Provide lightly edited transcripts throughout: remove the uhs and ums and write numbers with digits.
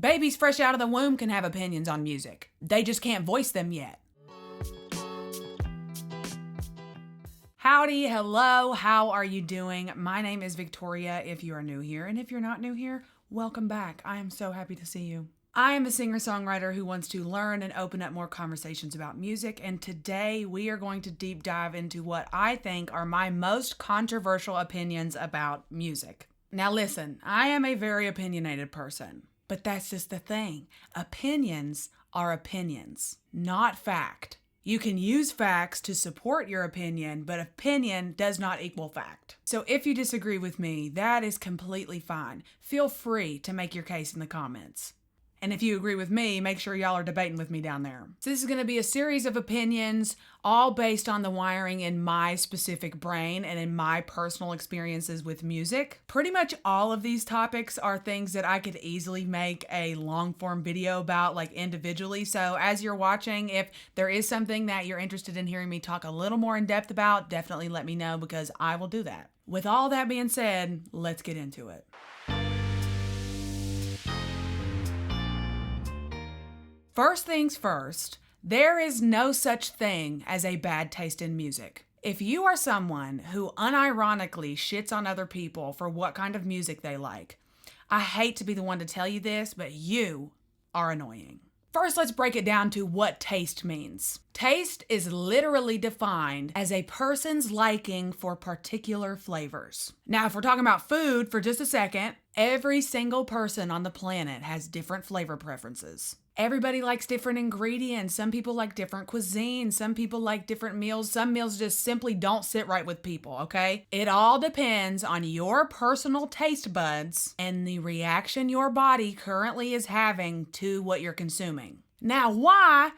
Babies fresh out of the womb can have opinions on music. They just can't voice them yet. Howdy, hello, how are you doing? My name is Victoria if you are new here, and if you're not new here, welcome back. I am so happy to see you. I am a singer-songwriter who wants to learn and open up more conversations about music, and today we are going to deep dive into what I think are my most controversial opinions about music. Now listen, I am a very opinionated person, but that's just the thing. Opinions are opinions, not fact. You can use facts to support your opinion, but opinion does not equal fact. So if you disagree with me, that is completely fine. Feel free to make your case in the comments. And if you agree with me, make sure y'all are debating with me down there. So this is going to be a series of opinions, all based on the wiring in my specific brain and in my personal experiences with music. Pretty much all of these topics are things that I could easily make a long form video about, like individually. So as you're watching, if there is something that you're interested in hearing me talk a little more in depth about, definitely let me know because I will do that. With all that being said, let's get into it. First things first, there is no such thing as a bad taste in music. If you are someone who unironically shits on other people for what kind of music they like, I hate to be the one to tell you this, but you are annoying. First, let's break it down to what taste means. Taste is literally defined as a person's liking for particular flavors. Now, if we're talking about food for just a second, every single person on the planet has different flavor preferences. Everybody likes different ingredients. Some people like different cuisines. Some people like different meals. Some meals just simply don't sit right with people, okay? It all depends on your personal taste buds and the reaction your body currently is having to what you're consuming. Now, why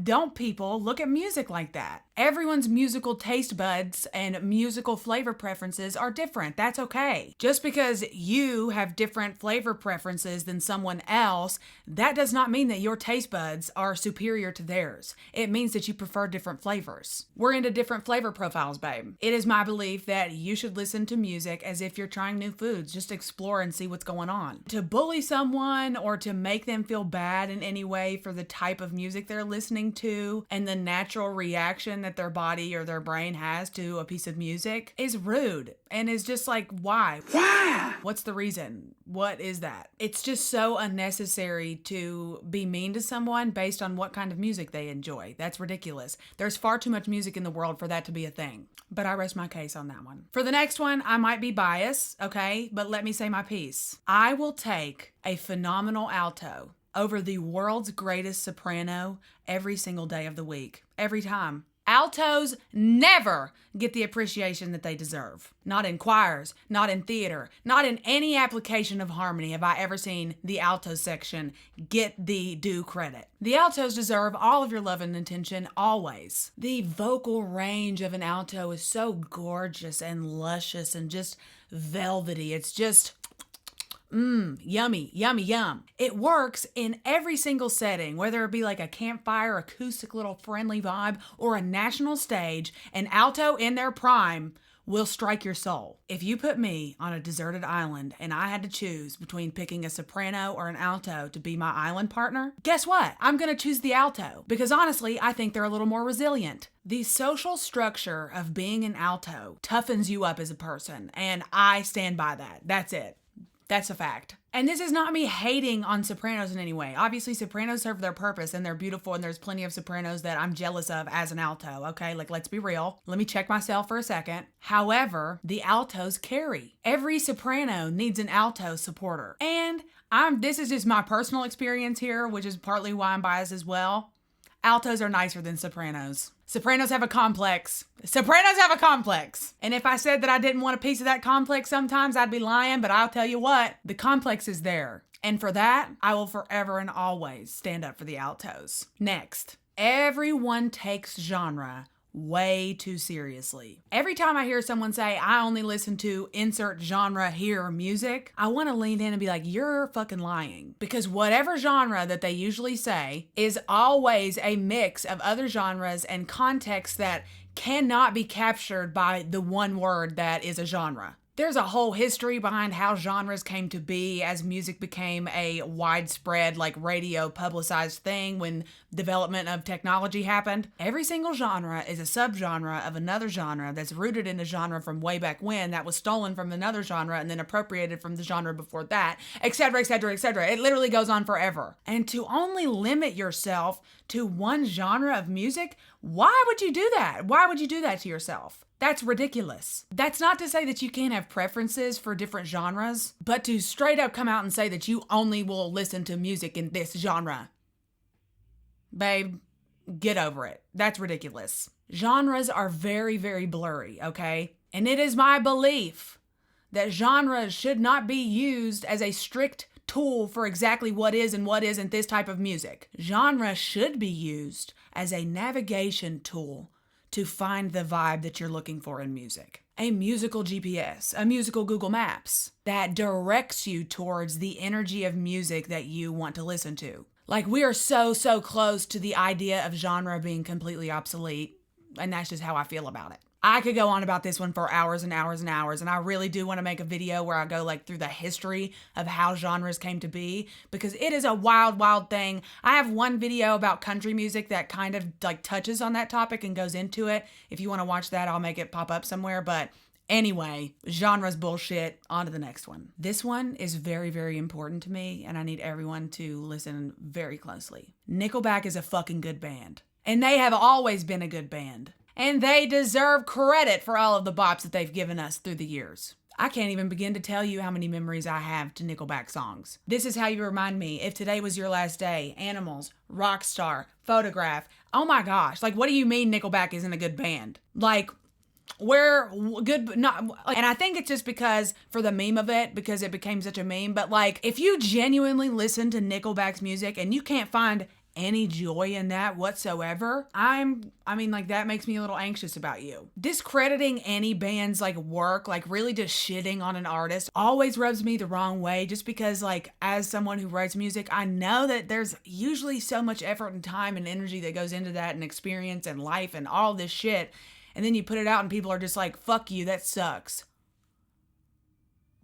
don't people look at music like that? Everyone's musical taste buds and musical flavor preferences are different. That's okay. Just because you have different flavor preferences than someone else, that does not mean that your taste buds are superior to theirs. It means that you prefer different flavors. We're into different flavor profiles, babe. It is my belief that you should listen to music as if you're trying new foods. Just explore and see what's going on. To bully someone or to make them feel bad in any way for the type of music they're listening to and the natural reaction that their body or their brain has to a piece of music is rude and is just like, why? What's the reason? What is that? It's just so unnecessary to be mean to someone based on what kind of music they enjoy. That's ridiculous. There's far too much music in the world for that to be a thing. But I rest my case on that one. For the next one, I might be biased, okay? But let me say my piece. I will take a phenomenal alto over the world's greatest soprano every single day of the week. Every time. Altos never get the appreciation that they deserve. Not in choirs, not in theater, not in any application of harmony have I ever seen the alto section get the due credit. The altos deserve all of your love and attention always. The vocal range of an alto is so gorgeous and luscious and just velvety. It's just yummy, yummy, yum. It works in every single setting, whether it be like a campfire, acoustic little friendly vibe, or a national stage. An alto in their prime will strike your soul. If you put me on a deserted island and I had to choose between picking a soprano or an alto to be my island partner, guess what? I'm gonna choose the alto because honestly, I think they're a little more resilient. The social structure of being an alto toughens you up as a person, and I stand by that. That's it. That's a fact. And this is not me hating on sopranos in any way. Obviously, sopranos serve their purpose and they're beautiful and there's plenty of sopranos that I'm jealous of as an alto, okay? Like, let's be real. Let me check myself for a second. However, the altos carry. Every soprano needs an alto supporter. And this is just my personal experience here, which is partly why I'm biased as well. Altos are nicer than sopranos. Sopranos have a complex. Sopranos have a complex. And if I said that I didn't want a piece of that complex sometimes, I'd be lying, but I'll tell you what, the complex is there. And for that, I will forever and always stand up for the altos. Next, everyone takes genre way too seriously. Every time I hear someone say, I only listen to insert genre here music, I want to lean in and be like, you're fucking lying. Because whatever genre that they usually say is always a mix of other genres and contexts that cannot be captured by the one word that is a genre. There's a whole history behind how genres came to be as music became a widespread, like radio publicized thing when development of technology happened. Every single genre is a subgenre of another genre that's rooted in a genre from way back when that was stolen from another genre and then appropriated from the genre before that, etc., etc., etc. It literally goes on forever. And to only limit yourself to one genre of music, why would you do that? Why would you do that to yourself? That's ridiculous. That's not to say that you can't have preferences for different genres, but to straight up come out and say that you only will listen to music in this genre. Babe, get over it. That's ridiculous. Genres are very, very blurry, okay? And it is my belief that genres should not be used as a strict tool for exactly what is and what isn't this type of music. Genre should be used as a navigation tool to find the vibe that you're looking for in music. A musical GPS, a musical Google Maps that directs you towards the energy of music that you want to listen to. Like, we are so close to the idea of genre being completely obsolete, and that's just how I feel about it. I could go on about this one for hours and hours and hours, and I really do want to make a video where I go like through the history of how genres came to be, because it is a wild, wild thing. I have one video about country music that kind of like touches on that topic and goes into it. If you want to watch that, I'll make it pop up somewhere, but anyway, genres bullshit. On to the next one. This one is very, very important to me, and I need everyone to listen very closely. Nickelback is a fucking good band, and they have always been a good band. And they deserve credit for all of the bops that they've given us through the years. I can't even begin to tell you how many memories I have to Nickelback songs. This is how you remind me. If Today Was Your Last Day, Animals, Rockstar, Photograph. Oh my gosh. Like, what do you mean Nickelback isn't a good band? Like, we're good, not, and I think it's just because for the meme of it, because it became such a meme. But like, if you genuinely listen to Nickelback's music and you can't find any joy in that whatsoever, that makes me a little anxious about you. Discrediting any band's like work, like really just shitting on an artist always rubs me the wrong way, just because like as someone who writes music, I know that there's usually so much effort and time and energy that goes into that and experience and life and all this shit. And then you put it out and people are just like, fuck you, that sucks.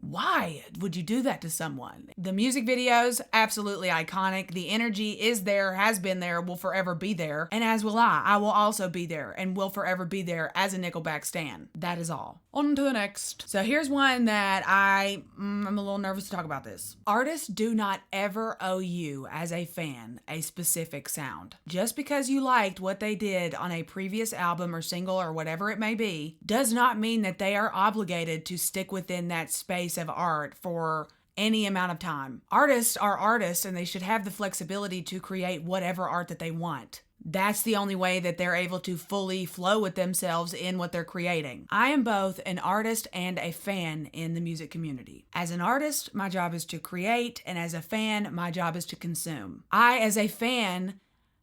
Why would you do that to someone? The music videos, absolutely iconic. The energy is there, has been there, will forever be there. And as will I. I will also be there and will forever be there as a Nickelback stan. That is all. On to the next. So here's one that I'm a little nervous to talk about this. Artists do not ever owe you, as a fan, a specific sound. Just because you liked what they did on a previous album or single or whatever it may be, does not mean that they are obligated to stick within that space of art for any amount of time. Artists are artists, and they should have the flexibility to create whatever art that they want. That's the only way that they're able to fully flow with themselves in what they're creating. I am both an artist and a fan in the music community. As an artist, my job is to create, and as a fan, my job is to consume. I, as a fan,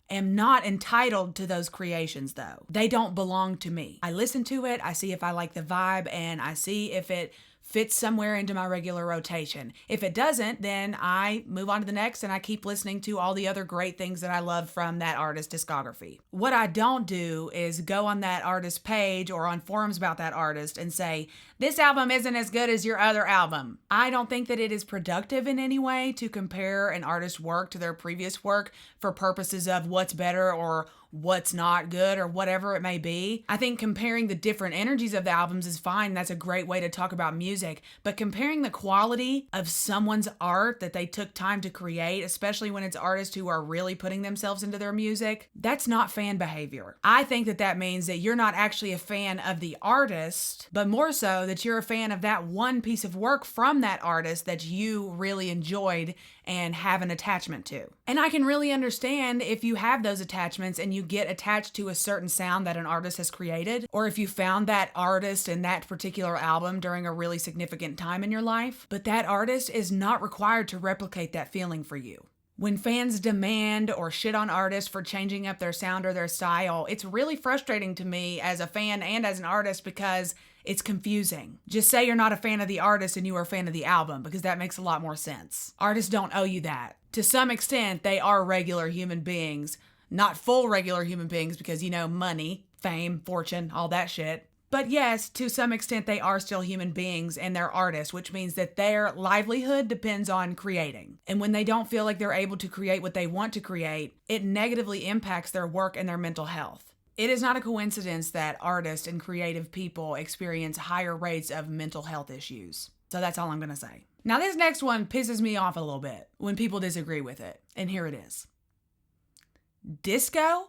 am not entitled to those creations though. They don't belong to me. I listen to it, I see if I like the vibe, and I see if it fits somewhere into my regular rotation. If it doesn't, then I move on to the next and I keep listening to all the other great things that I love from that artist's discography. What I don't do is go on that artist's page or on forums about that artist and say, this album isn't as good as your other album. I don't think that it is productive in any way to compare an artist's work to their previous work for purposes of what's better or what's not good or whatever it may be. I think comparing the different energies of the albums is fine. That's a great way to talk about music. But comparing the quality of someone's art that they took time to create, especially when it's artists who are really putting themselves into their music, that's not fan behavior. I think that that means that you're not actually a fan of the artist, but more so that you're a fan of that one piece of work from that artist that you really enjoyed and have an attachment to. And I can really understand if you have those attachments and you get attached to a certain sound that an artist has created, or if you found that artist and that particular album during a really significant time in your life, but that artist is not required to replicate that feeling for you. When fans demand or shit on artists for changing up their sound or their style, it's really frustrating to me as a fan and as an artist because it's confusing. Just say you're not a fan of the artist and you are a fan of the album, because that makes a lot more sense. Artists don't owe you that. To some extent, they are regular human beings. Not full regular human beings because, money, fame, fortune, all that shit. But yes, to some extent, they are still human beings and they're artists, which means that their livelihood depends on creating. And when they don't feel like they're able to create what they want to create, it negatively impacts their work and their mental health. It is not a coincidence that artists and creative people experience higher rates of mental health issues. So that's all I'm going to say. Now, this next one pisses me off a little bit when people disagree with it. And here it is. Disco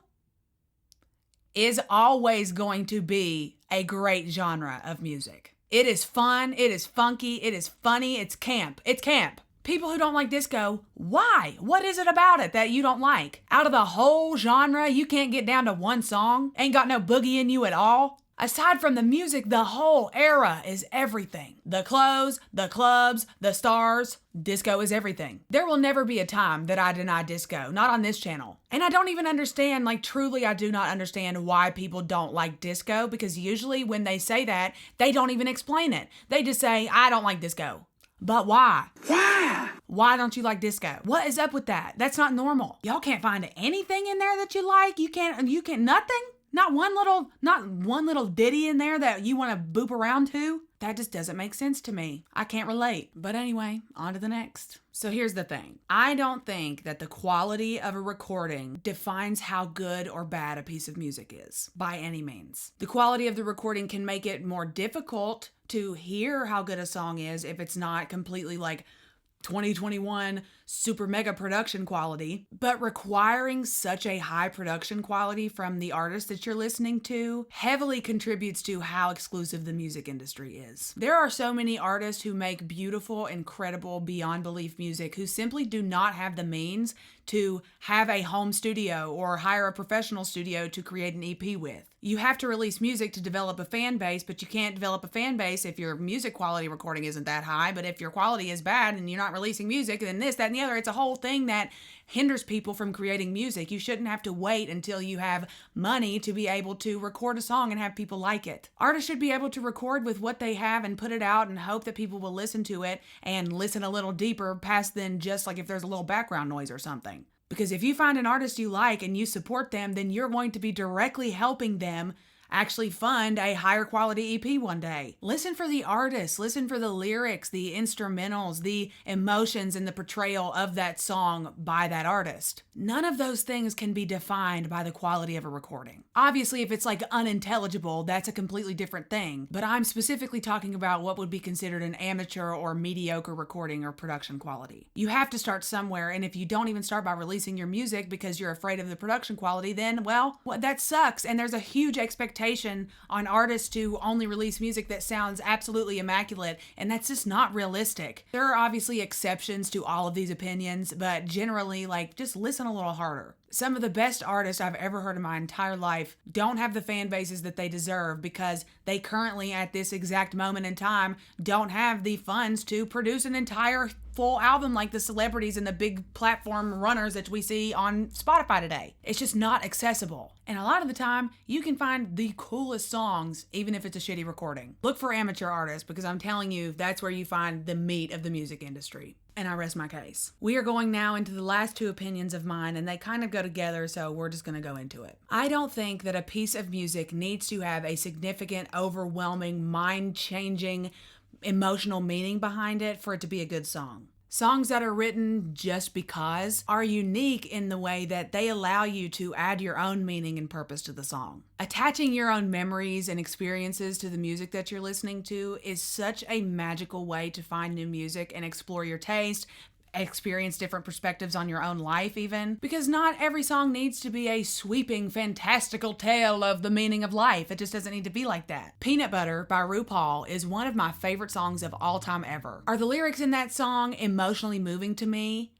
is always going to be a great genre of music. It is fun, it is funky, it is funny, it's camp. It's camp. People who don't like disco, why? What is it about it that you don't like? Out of the whole genre, you can't get down to one song? Ain't got no boogie in you at all? Aside from the music, the whole era is everything. The clothes, the clubs, the stars, disco is everything. There will never be a time that I deny disco, not on this channel. And I don't even understand, truly I do not understand why people don't like disco, because usually when they say that, they don't even explain it. They just say, I don't like disco. But why? Why? Why don't you like disco? What is up with that? That's not normal. Y'all can't find anything in there that you like? You can't, nothing? Not one little ditty in there that you want to boop around to? That just doesn't make sense to me. I can't relate. But anyway, on to the next. So here's the thing. I don't think that the quality of a recording defines how good or bad a piece of music is, by any means. The quality of the recording can make it more difficult to hear how good a song is if it's not completely 2021 super mega production quality, but requiring such a high production quality from the artist that you're listening to heavily contributes to how exclusive the music industry is. There are so many artists who make beautiful, incredible, beyond belief music who simply do not have the means to have a home studio or hire a professional studio to create an EP with. You have to release music to develop a fan base, but you can't develop a fan base if your music quality recording isn't that high. But if your quality is bad and you're not releasing music, then this, that, and the other, it's a whole thing that hinders people from creating music. You shouldn't have to wait until you have money to be able to record a song and have people like it. Artists should be able to record with what they have and put it out and hope that people will listen to it and listen a little deeper past than just if there's a little background noise or something. Because if you find an artist you like and you support them, then you're going to be directly helping them actually fund a higher quality EP one day. Listen for the artist, listen for the lyrics, the instrumentals, the emotions, and the portrayal of that song by that artist. None of those things can be defined by the quality of a recording. Obviously, if it's unintelligible, that's a completely different thing. But I'm specifically talking about what would be considered an amateur or mediocre recording or production quality. You have to start somewhere, and if you don't even start by releasing your music because you're afraid of the production quality, then, well, that sucks. And there's a huge expectation on artists to only release music that sounds absolutely immaculate, and that's just not realistic. There are obviously exceptions to all of these opinions, but generally, just listen a little harder. Some of the best artists I've ever heard in my entire life don't have the fan bases that they deserve because they currently, at this exact moment in time, don't have the funds to produce an entire full album like the celebrities and the big platform runners that we see on Spotify today. It's just not accessible. And a lot of the time, you can find the coolest songs, even if it's a shitty recording. Look for amateur artists, because I'm telling you, that's where you find the meat of the music industry. And I rest my case. We are going now into the last two opinions of mine, and they kind of go together, so we're just going to go into it. I don't think that a piece of music needs to have a significant, overwhelming, mind-changing, emotional meaning behind it for it to be a good song. Songs that are written just because are unique in the way that they allow you to add your own meaning and purpose to the song. Attaching your own memories and experiences to the music that you're listening to is such a magical way to find new music and explore your taste, experience different perspectives on your own life even, because not every song needs to be a sweeping, fantastical tale of the meaning of life. It just doesn't need to be like that. Peanut Butter by RuPaul is one of my favorite songs of all time ever. Are the lyrics in that song emotionally moving to me?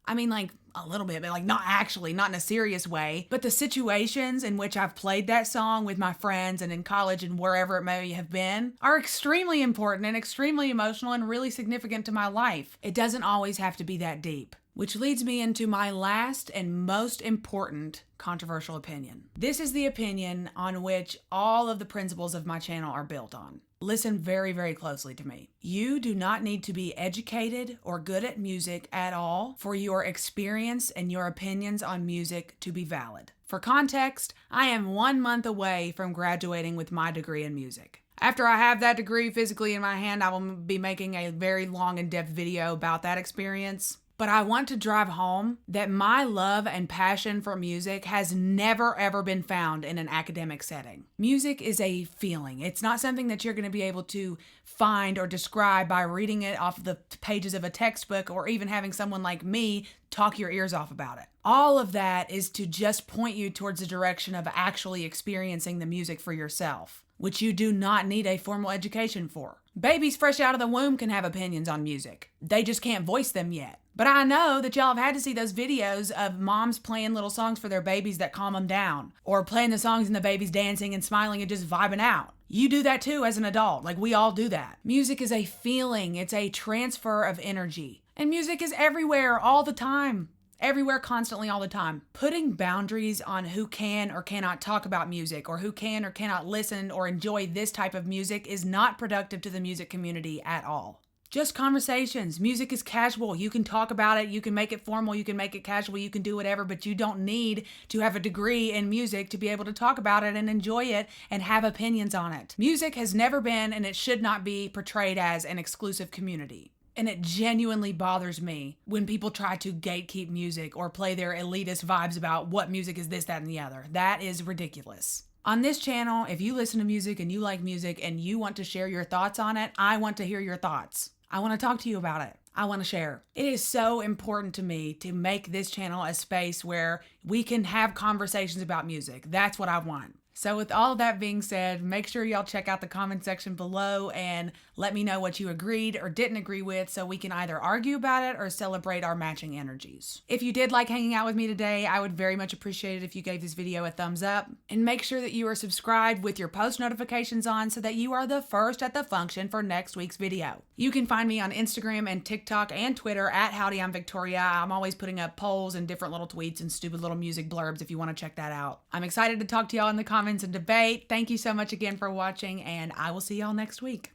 I mean, a little bit, but not actually, not in a serious way. But the situations in which I've played that song with my friends and in college and wherever it may have been are extremely important and extremely emotional and really significant to my life. It doesn't always have to be that deep. Which leads me into my last and most important controversial opinion. This is the opinion on which all of the principles of my channel are built on. Listen very, very closely to me. You do not need to be educated or good at music at all for your experience and your opinions on music to be valid. For context, I am 1 month away from graduating with my degree in music. After I have that degree physically in my hand, I will be making a very long, in-depth video about that experience. But I want to drive home that my love and passion for music has never, ever been found in an academic setting. Music is a feeling. It's not something that you're going to be able to find or describe by reading it off the pages of a textbook or even having someone like me talk your ears off about it. All of that is to just point you towards the direction of actually experiencing the music for yourself, which you do not need a formal education for. Babies fresh out of the womb can have opinions on music. They just can't voice them yet. But I know that y'all have had to see those videos of moms playing little songs for their babies that calm them down, or playing the songs and the babies dancing and smiling and just vibing out. You do that too as an adult. Like, we all do that. Music is a feeling. It's a transfer of energy. And music is everywhere all the time. Everywhere, constantly, all the time. Putting boundaries on who can or cannot talk about music, or who can or cannot listen or enjoy this type of music, is not productive to the music community at all. Just conversations. Music is casual. You can talk about it. You can make it formal. You can make it casual. You can do whatever, but you don't need to have a degree in music to be able to talk about it and enjoy it and have opinions on it. Music has never been, and it should not be, portrayed as an exclusive community. And it genuinely bothers me when people try to gatekeep music or play their elitist vibes about what music is this, that, and the other. That is ridiculous. On this channel, if you listen to music and you like music and you want to share your thoughts on it, I want to hear your thoughts. I want to talk to you about it. I want to share. It is so important to me to make this channel a space where we can have conversations about music. That's what I want. So with all of that being said, make sure y'all check out the comment section below and let me know what you agreed or didn't agree with so we can either argue about it or celebrate our matching energies. If you did like hanging out with me today, I would very much appreciate it if you gave this video a thumbs up, and make sure that you are subscribed with your post notifications on so that you are the first at the function for next week's video. You can find me on Instagram and TikTok and Twitter at Howdy I'm Victoria. I'm always putting up polls and different little tweets and stupid little music blurbs if you want to check that out. I'm excited to talk to y'all in the comments and debate. Thank you so much again for watching, and I will see y'all next week.